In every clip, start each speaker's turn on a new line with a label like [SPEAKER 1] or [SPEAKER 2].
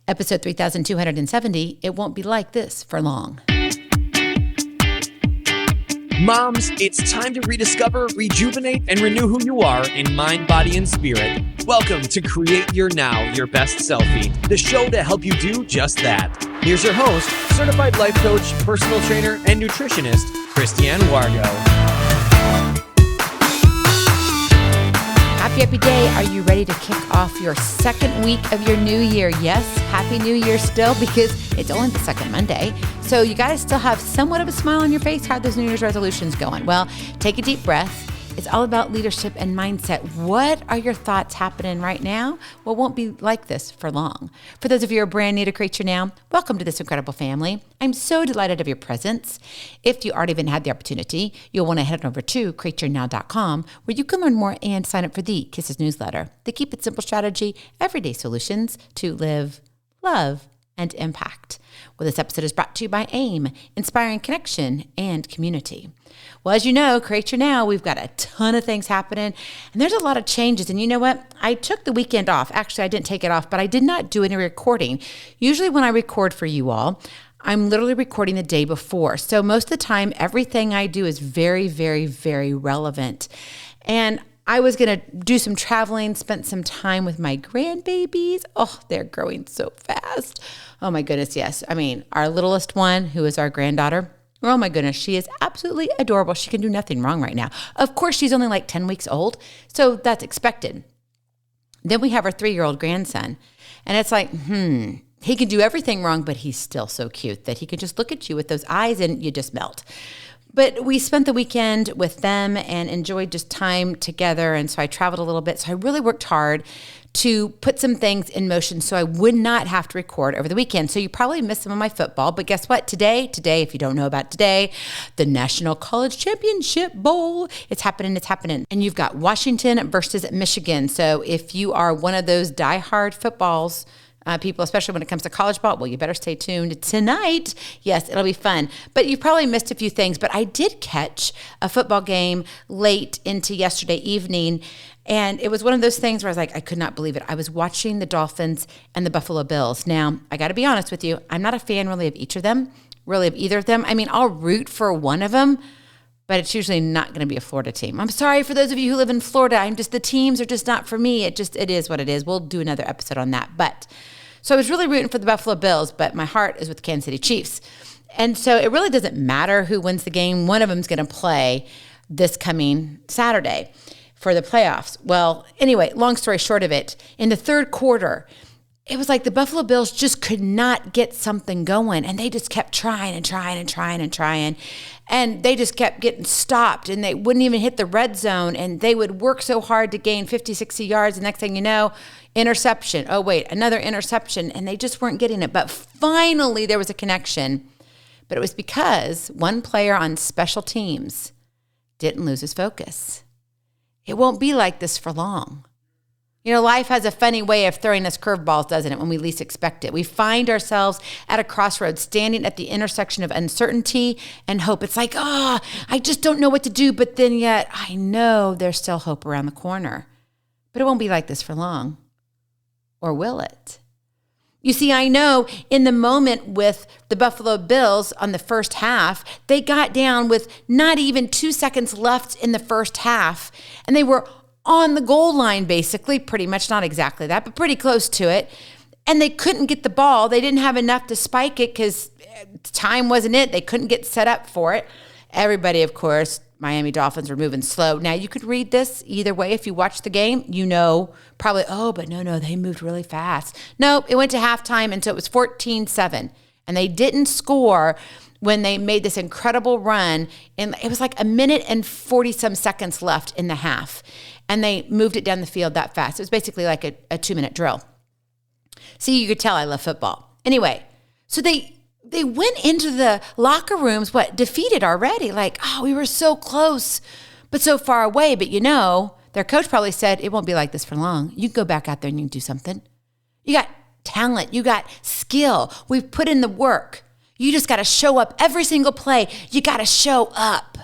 [SPEAKER 1] Episode 3270, it won't be like this for long.
[SPEAKER 2] Moms, it's time to rediscover, rejuvenate, and renew who you are in mind, body, and spirit. Welcome to Create Your Now, Your Best Selfie, the show to help you do just that. Here's your host, certified life coach, personal trainer, and nutritionist, Christiane Wargo.
[SPEAKER 1] Happy day. Are you ready to kick off your second week of your new year? Yes, Happy New Year still, because it's only the second Monday. So you guys still have somewhat of a smile on your face. How are those New Year's resolutions going? Well, take a deep breath. It's all about leadership and mindset. What are your thoughts happening right now? Well, it won't be like this for long. For those of you who are brand new to Create Your Now, welcome to this incredible family. I'm so delighted of your presence. If you already even had the opportunity, you'll want to head over to createyournow.com, where you can learn more and sign up for the K.I.S.S newsletter, the Keep It Simple strategy, everyday solutions to live, love, and impact. Well, this episode is brought to you by AIM, Inspiring Connection and Community. Well, as you know, Create Your Now, we've got a ton of things happening, and there's a lot of changes. And you know what? I took the weekend off. Actually, I didn't take it off, but I did not do any recording. Usually when I record for you all, I'm literally recording the day before. So most of the time, everything I do is very, very, very relevant. And I was going to do some traveling, spent some time with my grandbabies. Oh, they're growing so fast. Oh my goodness, yes. I mean, our littlest one, who is our granddaughter, oh my goodness, she is absolutely adorable. She can do nothing wrong right now. Of course, she's only like 10 weeks old, so that's expected. Then we have our 3-year-old grandson, and it's like, he can do everything wrong, but he's still so cute that he can just look at you with those eyes and you just melt. But we spent the weekend with them and enjoyed just time together. And so I traveled a little bit. So I really worked hard to put some things in motion so I would not have to record over the weekend. So you probably missed some of my football. But guess what? Today, if you don't know about today, the National College Championship Bowl, it's happening. And you've got Washington versus Michigan. So if you are one of those diehard footballs, people, especially when it comes to college ball, well, you better stay tuned tonight. Yes, it'll be fun. But you probably missed a few things. But I did catch a football game late into yesterday evening. And it was one of those things where I was like, I could not believe it. I was watching the Dolphins and the Buffalo Bills. Now, I got to be honest with you. I'm not a fan really of either of them. I mean, I'll root for one of them, but it's usually not going to be a Florida team. I'm sorry for those of you who live in Florida. The teams are just not for me. It is what it is. We'll do another episode on that. So I was really rooting for the Buffalo Bills, but my heart is with the Kansas City Chiefs. And so it really doesn't matter who wins the game. One of them is going to play this coming Saturday for the playoffs. Well, anyway, long story short of it, in the third quarter, it was like the Buffalo Bills just could not get something going, and they just kept trying. And they just kept getting stopped, and they wouldn't even hit the red zone, and they would work so hard to gain 50, 60 yards. The next thing you know, interception. Oh, wait, another interception, and they just weren't getting it. But finally, there was a connection. But it was because one player on special teams didn't lose his focus. It won't be like this for long. You know, life has a funny way of throwing us curveballs, doesn't it, when we least expect it? We find ourselves at a crossroads, standing at the intersection of uncertainty and hope. It's like, I just don't know what to do, but then yet I know there's still hope around the corner. But it won't be like this for long. Or will it? You see, I know in the moment with the Buffalo Bills on the first half, they got down with not even 2 seconds left in the first half, and they were on the goal line, basically, pretty much, not exactly that, but pretty close to it. And they couldn't get the ball. They didn't have enough to spike it because time wasn't it. They couldn't get set up for it. Everybody, of course, Miami Dolphins were moving slow. Now, you could read this either way. If you watch the game, you know probably, but no, they moved really fast. Nope, it went to halftime, and so it was 14-7. And they didn't score when they made this incredible run. And it was like a minute and 40-some seconds left in the half. And they moved it down the field that fast. It was basically like a 2-minute drill. See, you could tell I love football. Anyway, so they went into the locker rooms, defeated already. Like, we were so close, but so far away. But their coach probably said, it won't be like this for long. You can go back out there and you can do something. You got talent. You got skill. We've put in the work. You just got to show up every single play. You got to show up.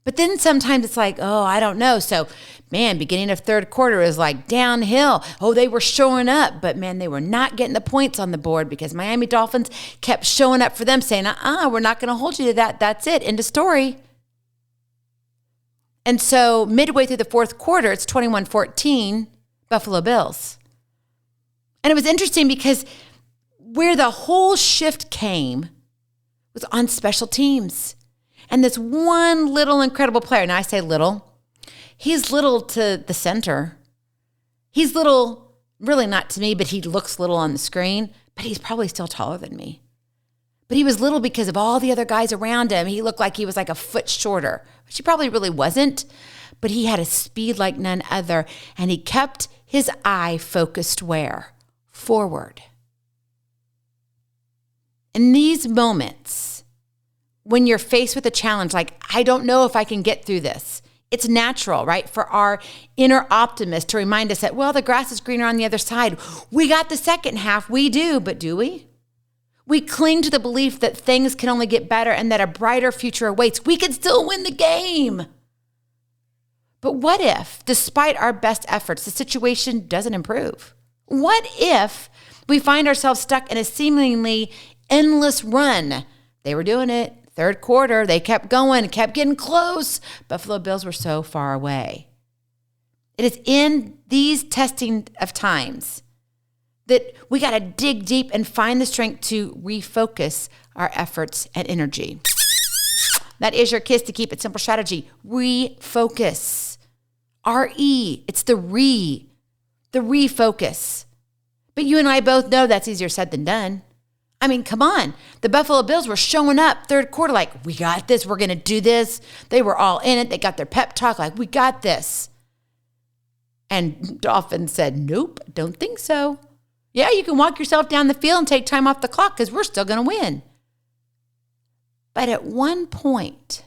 [SPEAKER 1] But then sometimes it's like, oh, I don't know. So, man, beginning of third quarter is like downhill. Oh, they were showing up, but man, they were not getting the points on the board because Miami Dolphins kept showing up for them saying, we're not going to hold you to that. That's it. End of story. And so midway through the fourth quarter, it's 21-14, Buffalo Bills. And it was interesting because where the whole shift came was on special teams. And this one little incredible player, now I say little, he's little to the center. He's little, really not to me, but he looks little on the screen, but he's probably still taller than me. But he was little because of all the other guys around him. He looked like he was like a foot shorter, which he probably really wasn't, but he had a speed like none other, and he kept his eye focused where? Forward. In these moments, when you're faced with a challenge, like, I don't know if I can get through this, it's natural, right, for our inner optimist to remind us that, well, the grass is greener on the other side. We got the second half. We do, but do we? We cling to the belief that things can only get better and that a brighter future awaits. We can still win the game. But what if, despite our best efforts, the situation doesn't improve? What if we find ourselves stuck in a seemingly endless run? They were doing it. Third quarter, they kept going, kept getting close. Buffalo Bills were so far away. It is in these testing of times that we got to dig deep and find the strength to refocus our efforts and energy. That is your KISS to keep it simple strategy. Refocus. R-E. It's the refocus. But you and I both know that's easier said than done. I mean, come on. The Buffalo Bills were showing up third quarter like, we got this. We're going to do this. They were all in it. They got their pep talk like, we got this. And Dolphins said, nope, don't think so. Yeah, you can walk yourself down the field and take time off the clock because we're still going to win. But at one point,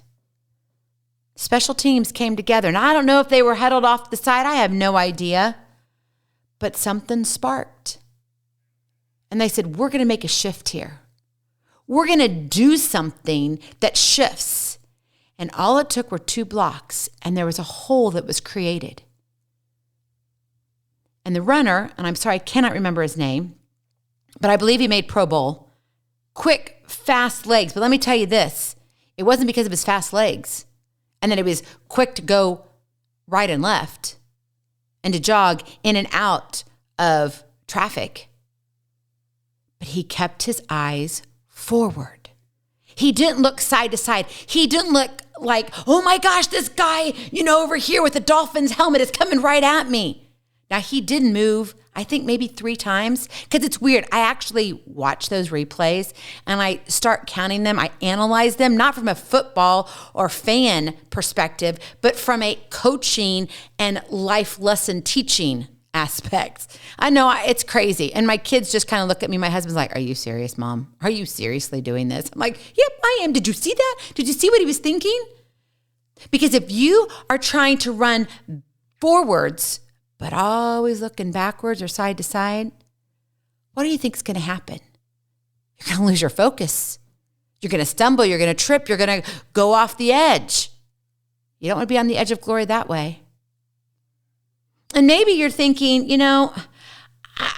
[SPEAKER 1] special teams came together. And I don't know if they were huddled off the side. I have no idea. But something sparked. And they said, we're going to make a shift here. We're going to do something that shifts. And all it took were 2 blocks, and there was a hole that was created. And the runner, and I'm sorry, I cannot remember his name, but I believe he made Pro Bowl. Quick, fast legs. But let me tell you this. It wasn't because of his fast legs and that he was quick to go right and left and to jog in and out of traffic. But he kept his eyes forward. He didn't look side to side. He didn't look like, oh my gosh, this guy, over here with the Dolphins helmet is coming right at me. Now, he did move, I think maybe 3 times, because it's weird. I actually watch those replays, and I start counting them. I analyze them, not from a football or fan perspective, but from a coaching and life lesson teaching aspect. I know it's crazy. And my kids just kind of look at me. My husband's like, are you serious, Mom? Are you seriously doing this? I'm like, yep, I am. Did you see that? Did you see what he was thinking? Because if you are trying to run forwards, but always looking backwards or side to side, what do you think is going to happen? You're going to lose your focus. You're going to stumble. You're going to trip. You're going to go off the edge. You don't want to be on the edge of glory that way. And maybe you're thinking,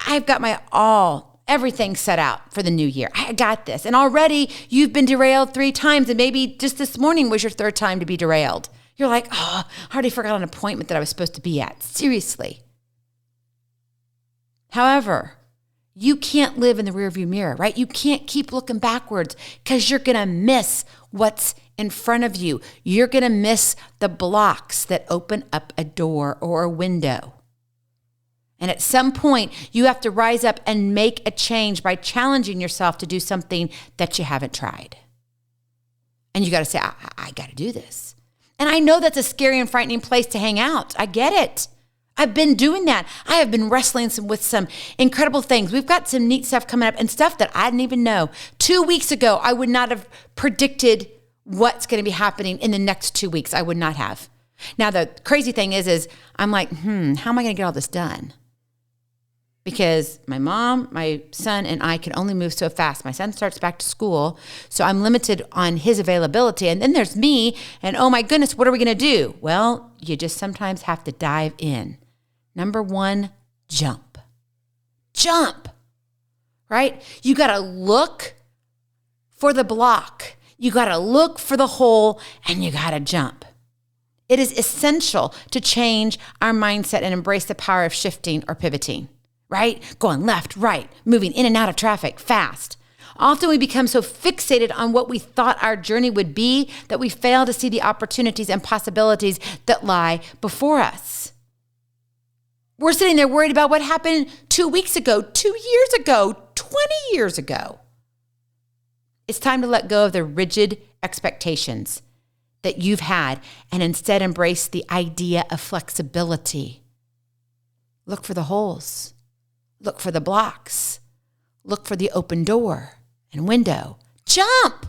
[SPEAKER 1] I've got everything set out for the new year. I got this. And already you've been derailed 3 times. And maybe just this morning was your 3rd time to be derailed. You're like, I already forgot an appointment that I was supposed to be at. Seriously. However, you can't live in the rearview mirror, right? You can't keep looking backwards because you're going to miss what's in front of you. You're going to miss the blocks that open up a door or a window. And at some point, you have to rise up and make a change by challenging yourself to do something that you haven't tried. And you got to say, I got to do this. And I know that's a scary and frightening place to hang out. I get it. I've been doing that. I have been wrestling with some incredible things. We've got some neat stuff coming up and stuff that I didn't even know. 2 weeks ago, I would not have predicted what's going to be happening in the next 2 weeks. I would not have. Now, the crazy thing is I'm like, how am I going to get all this done? because my mom, my son, and I can only move so fast. My son starts back to school, so I'm limited on his availability. And then there's me, and oh my goodness, what are we going to do? Well, you just sometimes have to dive in. Number one, jump. Jump, right? You got to look for the block. You got to look for the hole, and you got to jump. It is essential to change our mindset and embrace the power of shifting or pivoting, right? Going left, right, moving in and out of traffic fast. Often we become so fixated on what we thought our journey would be that we fail to see the opportunities and possibilities that lie before us. We're sitting there worried about what happened 2 weeks ago, 2 years ago, 20 years ago. It's time to let go of the rigid expectations that you've had and instead embrace the idea of flexibility. Look for the holes. Look for the blocks. Look for the open door and window. Jump!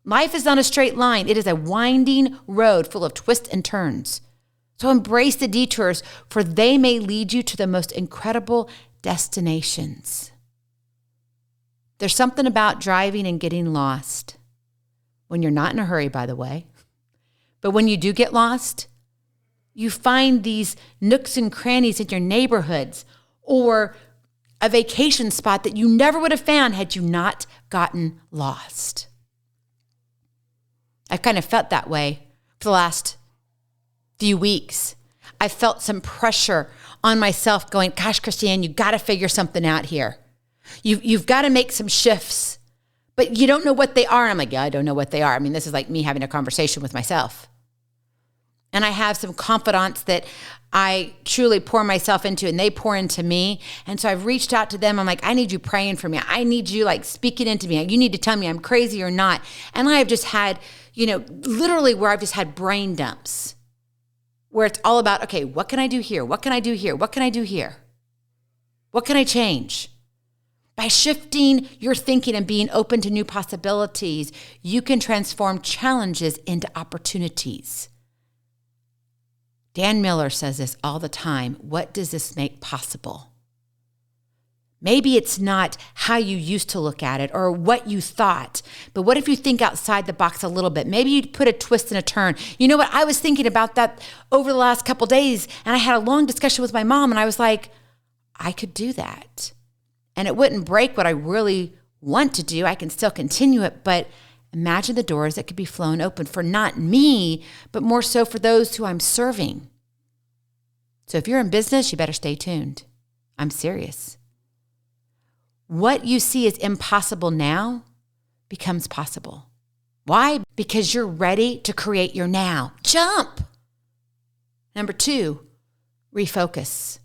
[SPEAKER 1] Life is not a straight line. It is a winding road full of twists and turns. So embrace the detours, for they may lead you to the most incredible destinations. There's something about driving and getting lost. When you're not in a hurry, by the way. But when you do get lost, you find these nooks and crannies in your neighborhoods or a vacation spot that you never would have found had you not gotten lost. I've kind of felt that way for the last few weeks. I felt some pressure on myself going, gosh, Christiane, you got to figure something out here. You've got to make some shifts. But you don't know what they are. I'm like, yeah, I don't know what they are. I mean, this is like me having a conversation with myself. And I have some confidants that I truly pour myself into and they pour into me. And so I've reached out to them. I'm like, I need you praying for me. I need you like speaking into me. You need to tell me I'm crazy or not. And I have just had, literally where I've just had brain dumps where it's all about, okay, what can I do here? What can I do here? What can I do here? What can I change? By shifting your thinking and being open to new possibilities, you can transform challenges into opportunities. Dan Miller says this all the time. What does this make possible? Maybe it's not how you used to look at it or what you thought, but what if you think outside the box a little bit? Maybe you'd put a twist and a turn. You know what? I was thinking about that over the last couple of days, and I had a long discussion with my mom, and I was like, I could do that. And it wouldn't break what I really want to do. I can still continue it, but imagine the doors that could be flown open for not me, but more so for those who I'm serving. So if you're in business, you better stay tuned. I'm serious. What you see as impossible now becomes possible. Why? Because you're ready to create your now. Jump. Number 2, refocus.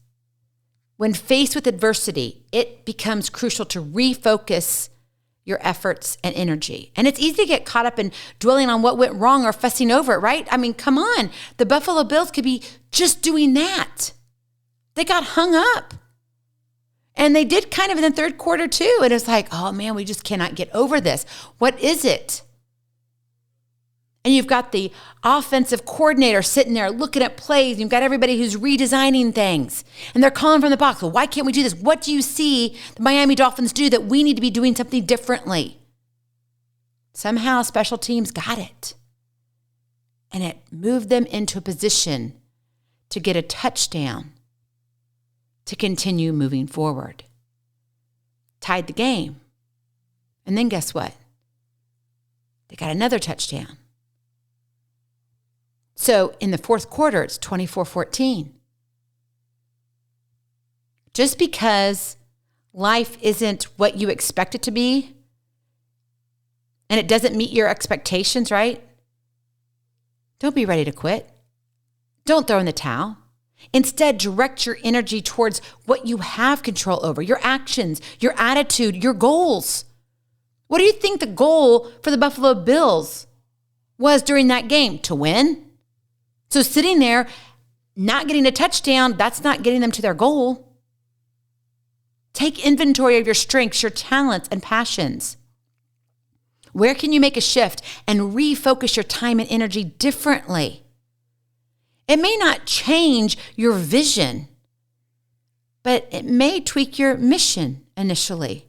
[SPEAKER 1] When faced with adversity, it becomes crucial to refocus your efforts and energy. And it's easy to get caught up in dwelling on what went wrong or fussing over it, right? I mean, come on. The Buffalo Bills could be just doing that. They got hung up. And they did kind of in the third quarter too. And it's like, oh man, we just cannot get over this. What is it? And you've got the offensive coordinator sitting there looking at plays. You've got everybody who's redesigning things. And they're calling from the box. Well, why can't we do this? What do you see the Miami Dolphins do that we need to be doing something differently? Somehow special teams got it. And it moved them into a position to get a touchdown to continue moving forward. Tied the game. And then guess what? They got another touchdown. So in the fourth quarter, it's 24-14. Just because life isn't what you expect it to be, and it doesn't meet your expectations, right? Don't be ready to quit. Don't throw in the towel. Instead, direct your energy towards what you have control over, your actions, your attitude, your goals. What do you think the goal for the Buffalo Bills was during that game? To win? So sitting there, not getting a touchdown, that's not getting them to their goal. Take inventory of your strengths, your talents, and passions. Where can you make a shift and refocus your time and energy differently? It may not change your vision, but it may tweak your mission initially.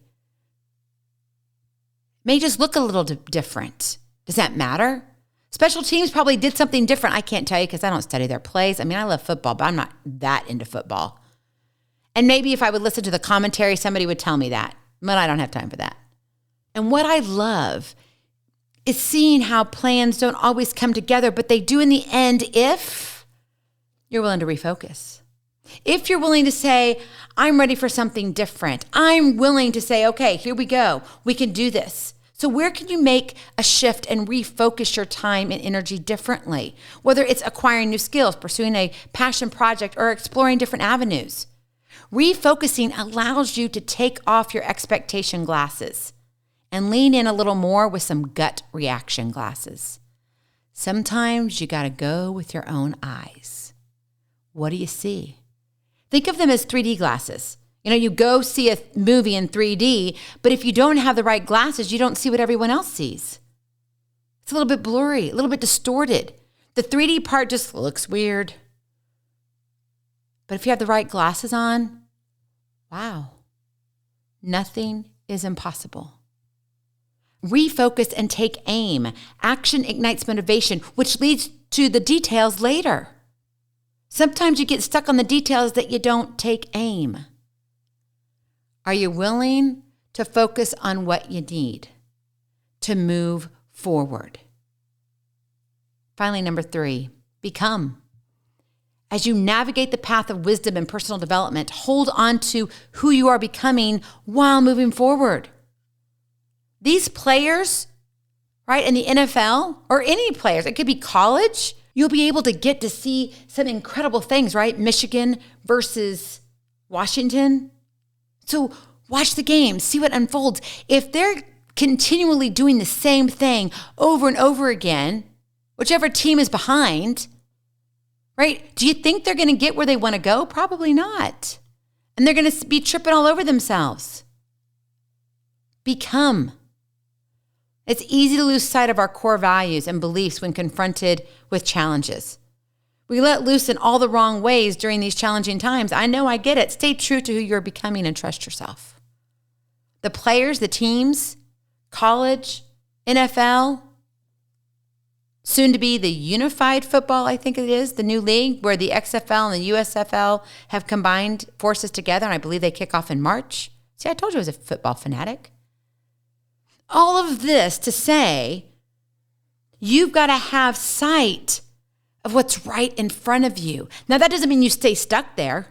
[SPEAKER 1] It may just look a little different. Does that matter? Special teams probably did something different. I can't tell you because I don't study their plays. I mean, I love football, but I'm not that into football. And maybe if I would listen to the commentary, somebody would tell me that, but I don't have time for that. And what I love is seeing how plans don't always come together, but they do in the end if you're willing to refocus. If you're willing to say, I'm ready for something different. I'm willing to say, okay, here we go. We can do this. So where can you make a shift and refocus your time and energy differently? Whether it's acquiring new skills, pursuing a passion project, or exploring different avenues. Refocusing allows you to take off your expectation glasses and lean in a little more with some gut reaction glasses. Sometimes you got to go with your own eyes. What do you see? Think of them as 3D glasses. You go see a movie in 3D, but if you don't have the right glasses, you don't see what everyone else sees. It's a little bit blurry, a little bit distorted. The 3D part just looks weird. But if you have the right glasses on, wow, nothing is impossible. Refocus and take aim. Action ignites motivation, which leads to the details later. Sometimes you get stuck on the details that you don't take aim. Are you willing to focus on what you need to move forward? Finally, number 3, become. As you navigate the path of wisdom and personal development, hold on to who you are becoming while moving forward. These players, right, in the NFL or any players, it could be college, you'll be able to get to see some incredible things, right? Michigan versus Washington. So watch the game, see what unfolds. If they're continually doing the same thing over and over again, whichever team is behind, right? Do you think they're going to get where they want to go? Probably not. And they're going to be tripping all over themselves. Become. It's easy to lose sight of our core values and beliefs when confronted with challenges. We let loose in all the wrong ways during these challenging times. I know, I get it. Stay true to who you're becoming and trust yourself. The players, the teams, college, NFL, soon to be the unified football, I think it is, the new league where the XFL and the USFL have combined forces together, and I believe they kick off in March. See, I told you I was a football fanatic. All of this to say, you've got to have sight of what's right in front of you. Now, that doesn't mean you stay stuck there.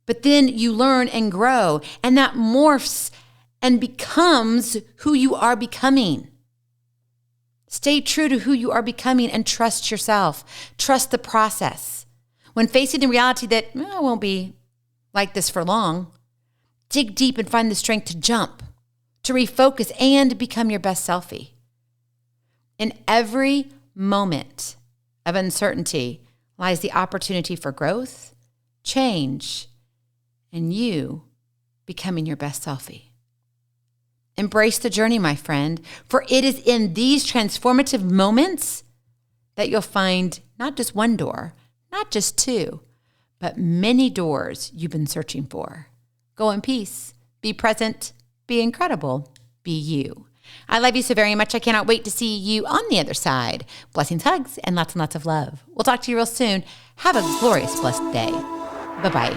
[SPEAKER 1] But then you learn and grow, and that morphs and becomes who you are becoming. Stay true to who you are becoming and trust yourself. Trust the process. When facing the reality that I won't be like this for long, dig deep and find the strength to jump, to refocus, and become your best selfie. In every moment of uncertainty lies the opportunity for growth, change, and you becoming your best selfie. Embrace the journey, my friend, for it is in these transformative moments that you'll find not just one door, not just two, but many doors you've been searching for. Go in peace, be present, be incredible, be you. I love you so very much. I cannot wait to see you on the other side. Blessings, hugs, and lots of love. We'll talk to you real soon. Have a glorious, blessed day. Bye-bye.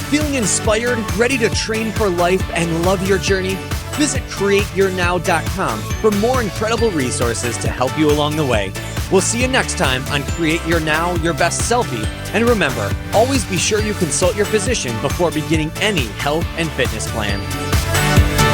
[SPEAKER 2] Feeling inspired, ready to train for life and love your journey? Visit createyournow.com for more incredible resources to help you along the way. We'll see you next time on Create Your Now, Your Best Selfie. And remember, always be sure you consult your physician before beginning any health and fitness plan.